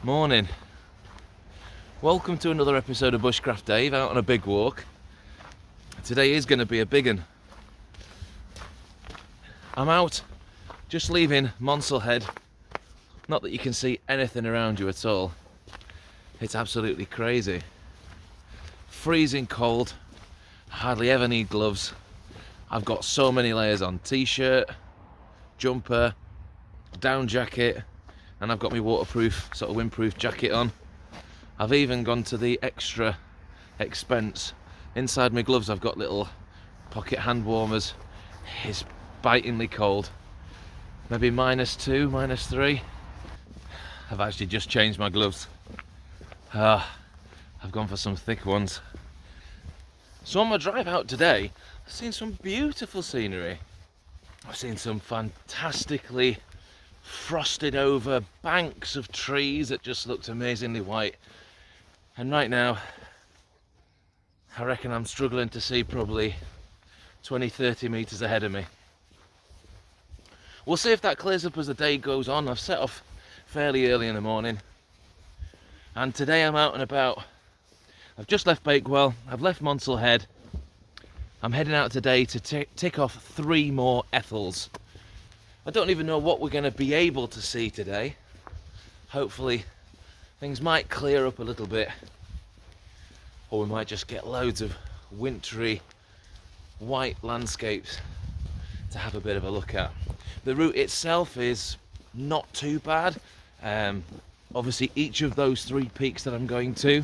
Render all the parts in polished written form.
Morning. Welcome to another episode of Bushcraft Dave out on a big walk. Today is going to be a big one. I'm out just leaving Monsell Head. Not that you can see anything around you at all. It's absolutely crazy. Freezing cold. Hardly ever need gloves. I've got so many layers on. T-shirt, jumper, down jacket, and I've got my waterproof, sort of windproof jacket on. I've even gone to the extra expense. Inside my gloves I've got little pocket hand warmers. It's bitingly cold. Maybe -2, -3. I've actually just changed my gloves. I've gone for some thick ones. So on my drive out today, I've seen some beautiful scenery. I've seen some fantastically frosted over banks of trees that just looked amazingly white. And right now, I reckon I'm struggling to see probably 20-30 metres ahead of me. We'll see if that clears up as the day goes on. I've set off fairly early in the morning. And today I'm out and about. I've just left Bakewell, I've left Monsell Head. I'm heading out today to tick off 3 more Ethels. I don't even know what we're going to be able to see today. Hopefully things might clear up a little bit, or we might just get loads of wintry white landscapes to have a bit of a look at. The route itself is not too bad. Obviously each of those 3 peaks that I'm going to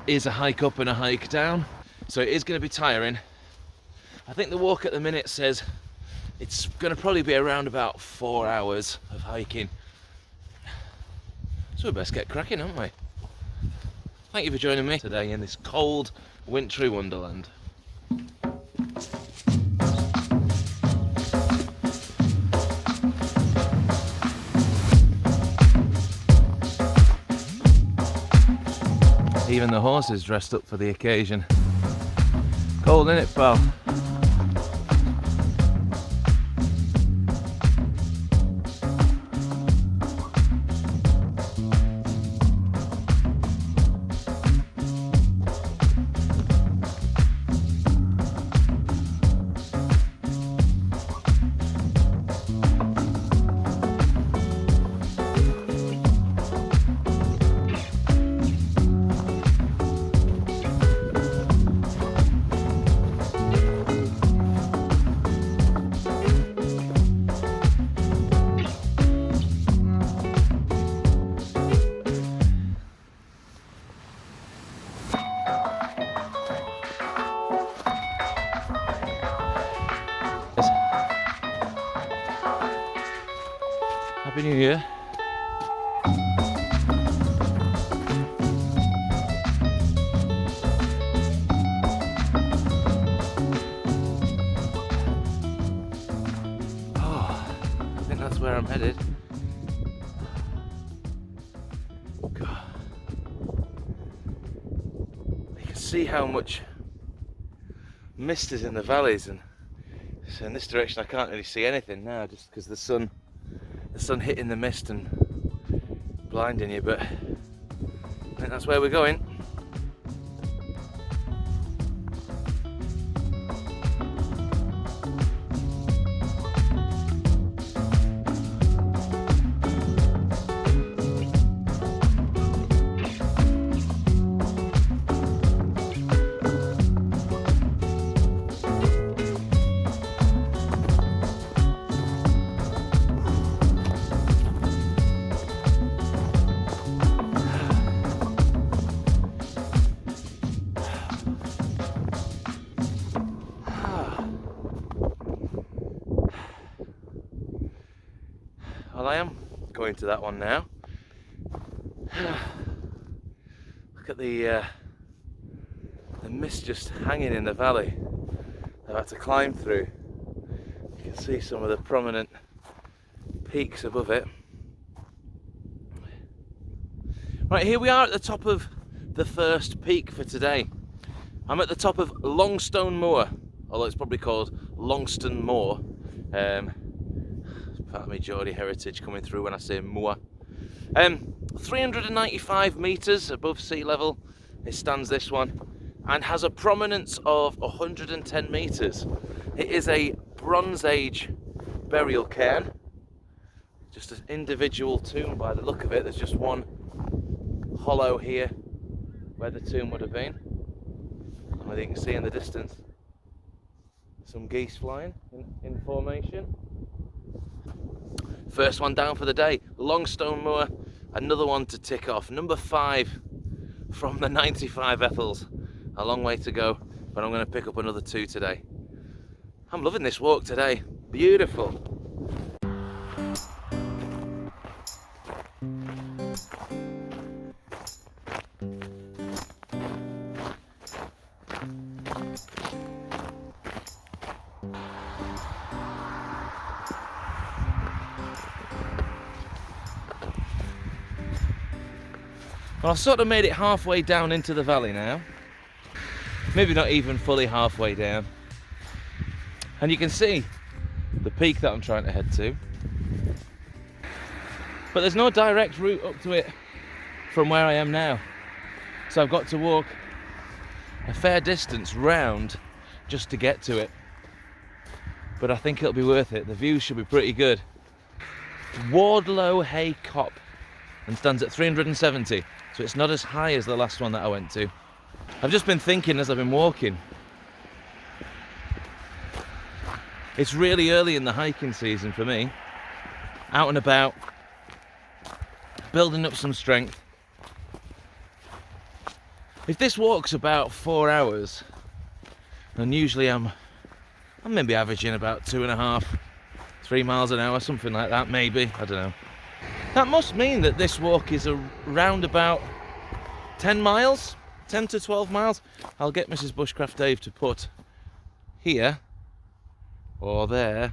is a hike up and a hike down, so it is going to be tiring. I think the walk at the minute says it's going to probably be around about 4 hours of hiking. So we best get cracking, aren't we? Thank you for joining me today in this cold, wintry Wonderland. Even the horses dressed up for the occasion. Cold, innit, pal? Happy New Year. Oh, I think that's where I'm headed. God. You can see how much mist is in the valleys, and so in this direction I can't really see anything now just because the sun hitting the mist and blinding you, but I think that's where we're going. Well, I am going to that one now. Look at the mist just hanging in the valley. I've had to climb through. You can see some of the prominent peaks above it. Right, here we are at the top of the first peak for today. I'm at the top of Longstone Moor, although it's probably called Longstone Moor. Part of my Geordie heritage coming through when I say Moor. 395 metres above sea level, it stands, this one, and has a prominence of 110 metres. It is a Bronze Age burial cairn, just an individual tomb by the look of it. There's just one hollow here where the tomb would have been. And you can see in the distance some geese flying in formation. First one down for the day, Longstone Moor, another one to tick off. Number 5 from the 95 Ethels. A long way to go, but I'm going to pick up another 2 today. I'm loving this walk today. Beautiful. Well, I've sort of made it halfway down into the valley now. Maybe not even fully halfway down. And you can see the peak that I'm trying to head to. But there's no direct route up to it from where I am now. So I've got to walk a fair distance round just to get to it. But I think it'll be worth it. The view should be pretty good. Wardlow Hay Cop, and stands at 370. So it's not as high as the last one that I went to. I've just been thinking as I've been walking, it's really early in the hiking season for me. Out and about, building up some strength. If this walk's about 4 hours, and usually I'm maybe averaging about 2.5, 3 miles an hour, something like that, maybe, I don't know. That must mean that this walk is around about 10 miles, 10 to 12 miles. I'll get Mrs. Bushcraft Dave to put here or there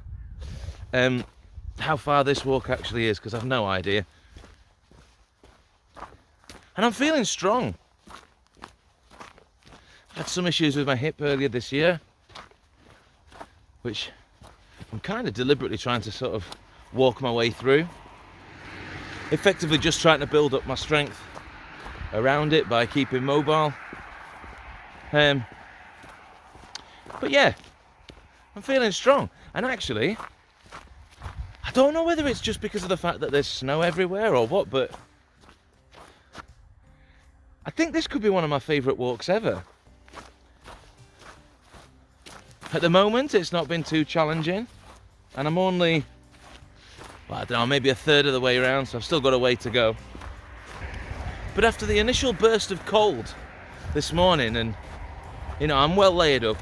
how far this walk actually is, because I've no idea. And I'm feeling strong. I had some issues with my hip earlier this year, which I'm kind of deliberately trying to sort of walk my way through. Effectively just trying to build up my strength around it by keeping mobile. But yeah, I'm feeling strong. And actually, I don't know whether it's just because of the fact that there's snow everywhere or what, but I think this could be one of my favourite walks ever. At the moment, it's not been too challenging, and I'm only, well, I don't know, maybe a third of the way around, so I've still got a way to go. But after the initial burst of cold this morning, and you know, I'm well layered up,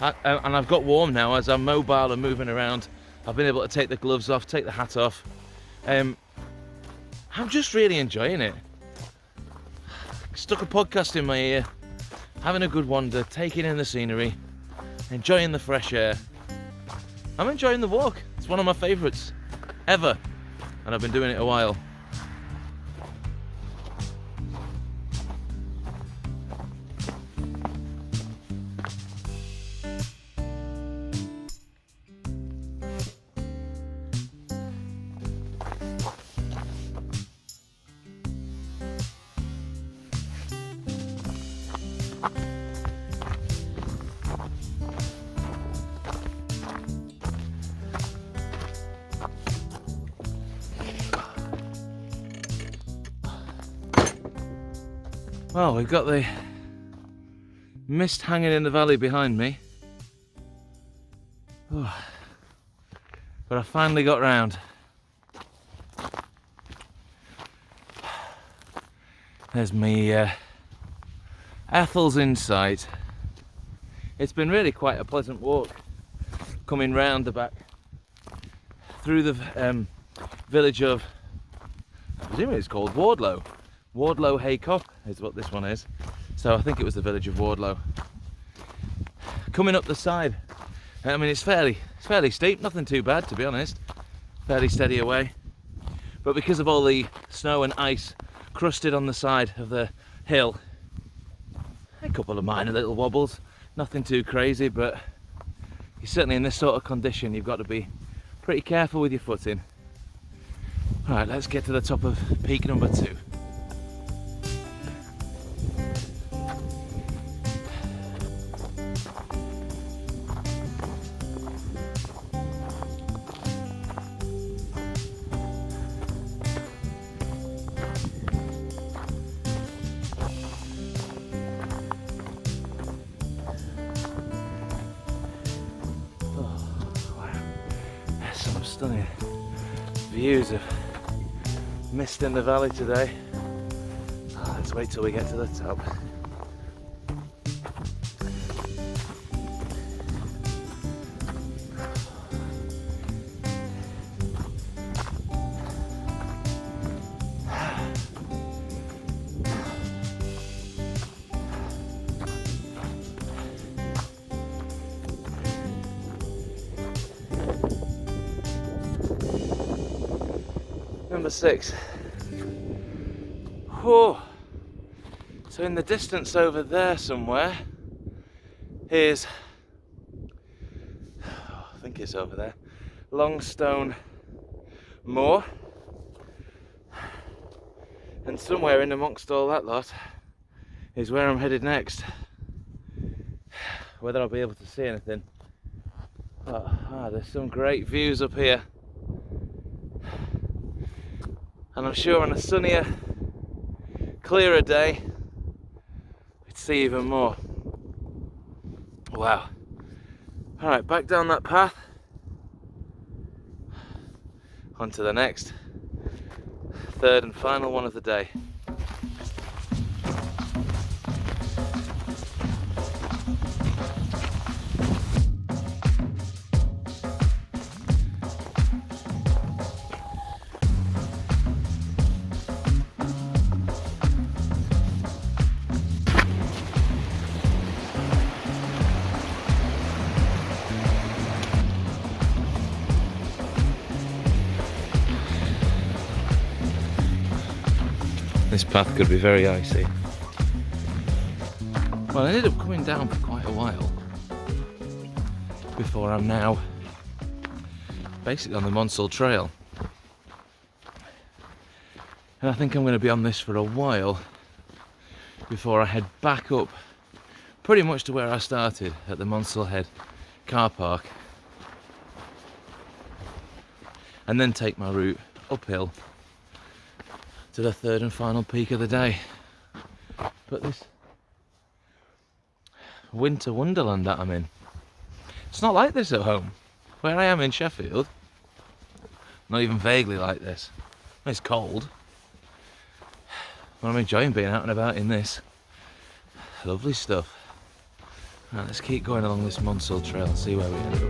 and I've got warm now as I'm mobile and moving around. I've been able to take the gloves off, take the hat off. I'm just really enjoying it. Stuck a podcast in my ear, having a good wander, taking in the scenery, enjoying the fresh air. I'm enjoying the walk. It's one of my favourites ever, and I've been doing it a while. Well, we've got the mist hanging in the valley behind me. Oh, but I finally got round. There's me Ethels in sight. It's been really quite a pleasant walk coming round the back through the village of, I presume it's called Wardlow. Wardlow Hay Cop is what this one is. So I think it was the village of Wardlow. Coming up the side, I mean, it's fairly steep, nothing too bad to be honest. Fairly steady away. But because of all the snow and ice crusted on the side of the hill, a couple of minor little wobbles, nothing too crazy, but certainly in this sort of condition you've got to be pretty careful with your footing. Alright, let's get to the top of peak number 2. Some stunning views of mist in the valley today. Let's wait till we get to the top. Number 6. Oh, so in the distance over there somewhere is, I think it's over there, Longstone Moor, and somewhere in amongst all that lot is where I'm headed next. Whether I'll be able to see anything, there's some great views up here. And I'm sure on a sunnier, clearer day, we'd see even more. Wow. Alright, back down that path. On to the next, third and final one of the day. This path could be very icy. Well, I ended up coming down for quite a while before I'm now basically on the Monsell Trail. And I think I'm going to be on this for a while before I head back up pretty much to where I started at the Monsell Head car park, and then take my route uphill to the third and final peak of the day. But this winter wonderland that I'm in, it's not like this at home. Where I am in Sheffield, not even vaguely like this. It's cold, but I'm enjoying being out and about in this. Lovely stuff. Right, let's keep going along this Monsell Trail and see where we end up.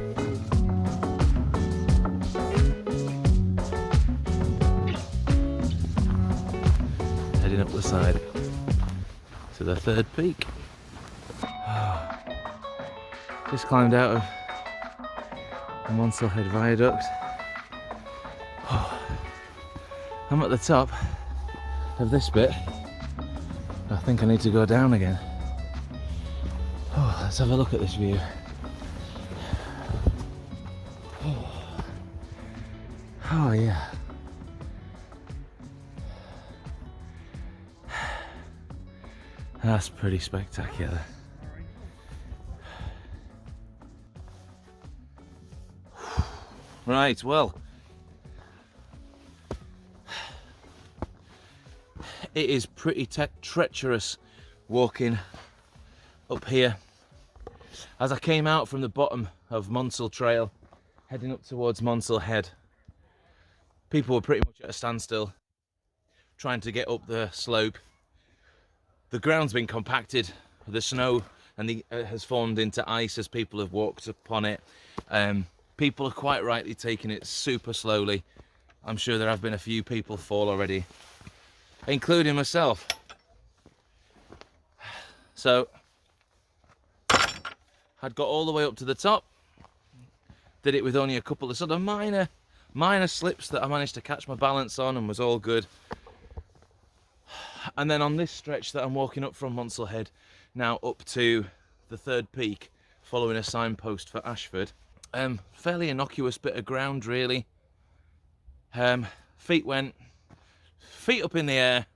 Heading up the side to the third peak. Just climbed out of the Monsell Head Viaduct. I'm at the top of this bit. I think I need to go down again. Let's have a look at this view. Oh yeah. That's pretty spectacular. Right, well, it is pretty treacherous walking up here. As I came out from the bottom of Monsell Trail, heading up towards Monsell Head, people were pretty much at a standstill, trying to get up the slope. The ground's been compacted, the snow and has formed into ice as people have walked upon it. People are quite rightly taking it super slowly. I'm sure there have been a few people fall already, including myself. So, I'd got all the way up to the top, did it with only a couple of sort of minor slips that I managed to catch my balance on, and was all good. And then on this stretch that I'm walking up from Monsell Head, now up to the third peak, following a signpost for Ashford. Fairly innocuous bit of ground, really. feet up in the air,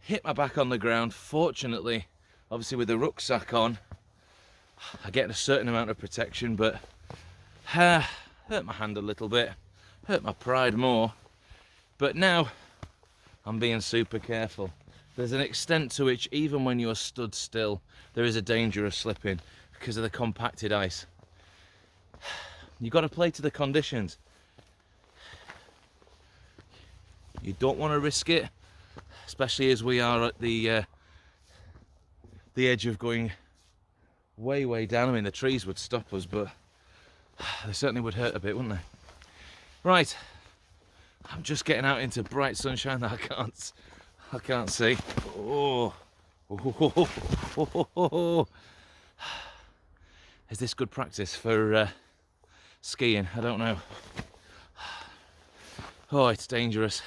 hit my back on the ground. Fortunately, obviously with the rucksack on, I get a certain amount of protection, but hurt my hand a little bit, hurt my pride more. But now I'm being super careful. There's an extent to which even when you're stood still, there is a danger of slipping because of the compacted ice. You've got to play to the conditions. You don't want to risk it, especially as we are at the edge of going way down. I mean, the trees would stop us, but they certainly would hurt a bit, wouldn't they? Right, I'm just getting out into bright sunshine that I can't see. Oh. Is this good practice for skiing? I don't know. Oh, it's dangerous.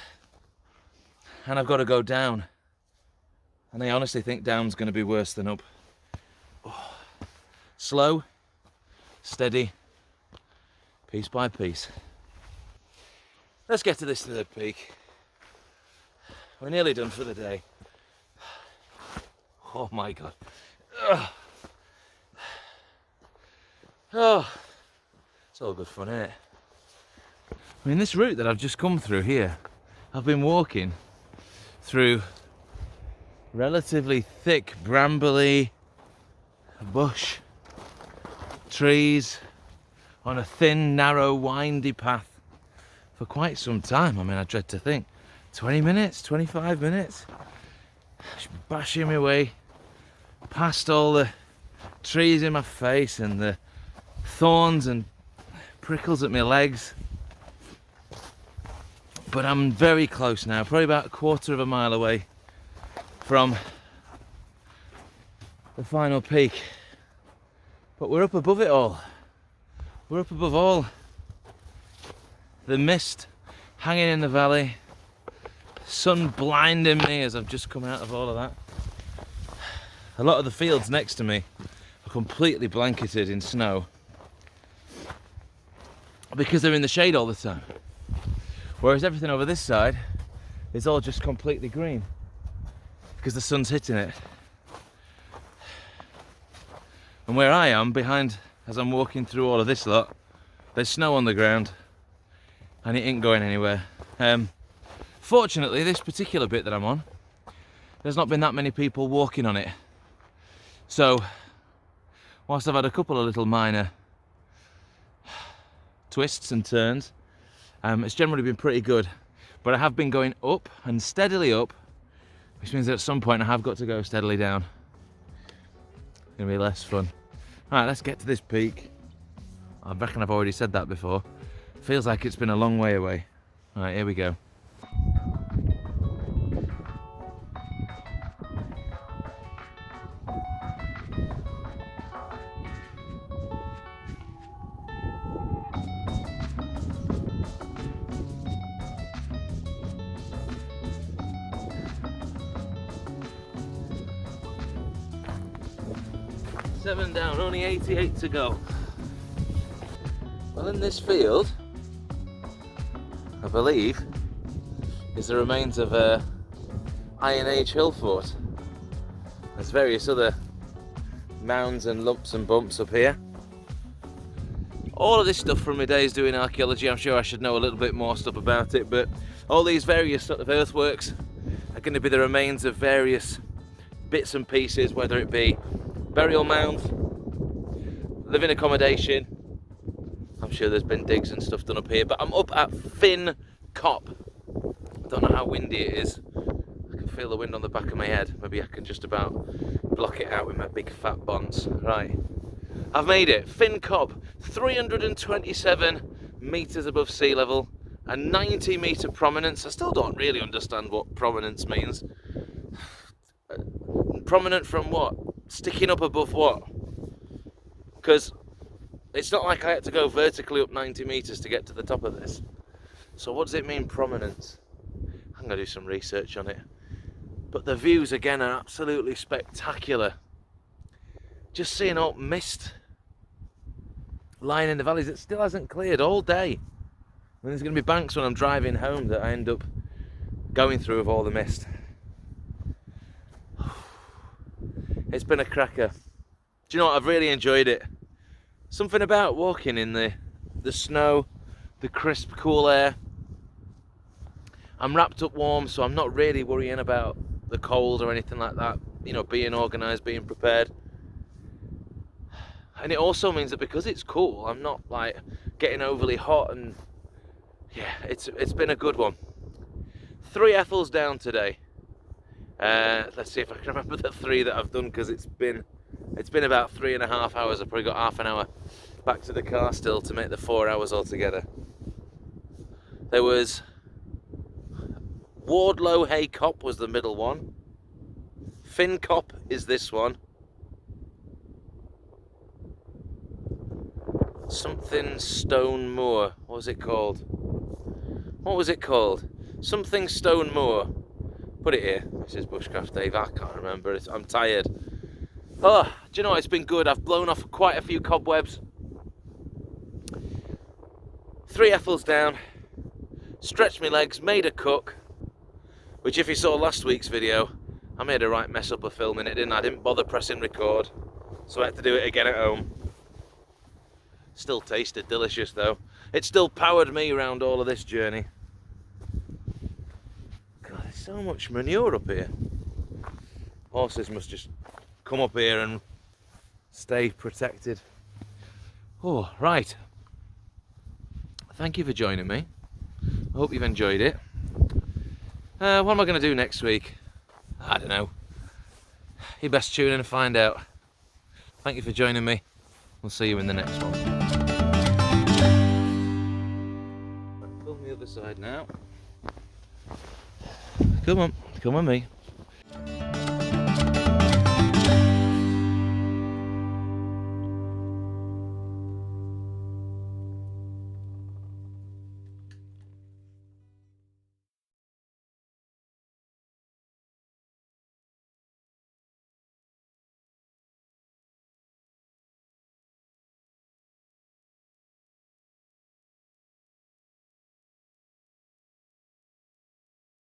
And I've got to go down. And I honestly think down's going to be worse than up. Oh. Slow, steady, piece by piece. Let's get to this third peak. We're nearly done for the day. Oh my God. Ugh. Oh, it's all good fun, isn't it? I mean, this route that I've just come through here, I've been walking through relatively thick, brambly bush, trees, on a thin, narrow, windy path for quite some time. I mean, I dread to think. 20 minutes, 25 minutes, bashing my way past all the trees in my face and the thorns and prickles at my legs. But I'm very close now, probably about a quarter of a mile away from the final peak. But we're up above it all. We're up above all the mist hanging in the valley, sun blinding me as I've just come out of all of that. A lot of the fields next to me are completely blanketed in snow because they're in the shade all the time. Whereas everything over this side is all just completely green because the sun's hitting it. And where I am, behind, as I'm walking through all of this lot, there's snow on the ground and it ain't going anywhere. Fortunately, this particular bit that I'm on, there's not been that many people walking on it. So, whilst I've had a couple of little minor twists and turns, it's generally been pretty good. But I have been going up and steadily up, which means that at some point I have got to go steadily down. It's gonna be less fun. Alright, let's get to this peak. I reckon I've already said that before. Feels like it's been a long way away. Alright, here we go. Seven down, only 88 to go. Well, in this field, I believe, is the remains of a Iron Age hill fort. There's various other mounds and lumps and bumps up here. All of this stuff from my days doing archaeology, I'm sure I should know a little bit more stuff about it, but all these various sort of earthworks are going to be the remains of various bits and pieces, whether it be burial mounds, living accommodation. I'm sure there's been digs and stuff done up here, but I'm up at Fin Cop. I don't know how windy it is. I can feel the wind on the back of my head. Maybe I can just about block it out with my big fat bonds. Right, I've made it. Fin Cop, 327 metres above sea level, a 90 metre prominence. I still don't really understand what prominence means. Prominent from what? Sticking up above what? Because it's not like I had to go vertically up 90 metres to get to the top of this. So what does it mean, prominence? I'm going to do some research on it. But the views again are absolutely spectacular. Just seeing all mist lying in the valleys. It still hasn't cleared all day. And there's going to be banks when I'm driving home that I end up going through with all the mist. It's been a cracker. Do you know what? I've really enjoyed it. Something about walking in the snow, the crisp, cool air. I'm wrapped up warm, so I'm not really worrying about the cold or anything like that. You know, being organised, being prepared. And it also means that because it's cool, I'm not like getting overly hot, and yeah, it's been a good one. 3 Ethels down today. Let's see if I can remember the 3 that I've done, because it's been about 3.5 hours. I've probably got half an hour back to the car still to make the 4 hours altogether. There was Wardlow Hay Cop was the middle one. Fin Cop is this one. Something Stone Moor. What was it called? What was it called? Something Stone Moor. Put it here. This is Bushcraft Dave. I can't remember. I'm tired. Oh, do you know what? It's been good. I've blown off quite a few cobwebs. 3 Ethels down. Stretched my legs. Made a cook. Which, if you saw last week's video, I made a right mess up of filming it, didn't I? I didn't bother pressing record. So I had to do it again at home. Still tasted delicious though. It still powered me around all of this journey. God, there's so much manure up here. Horses must just come up here and stay protected. Oh, right. Thank you for joining me. I hope you've enjoyed it. What am I going to do next week? I don't know. You best tune in and find out. Thank you for joining me. We'll see you in the next one. Film the other side now. Come on, me.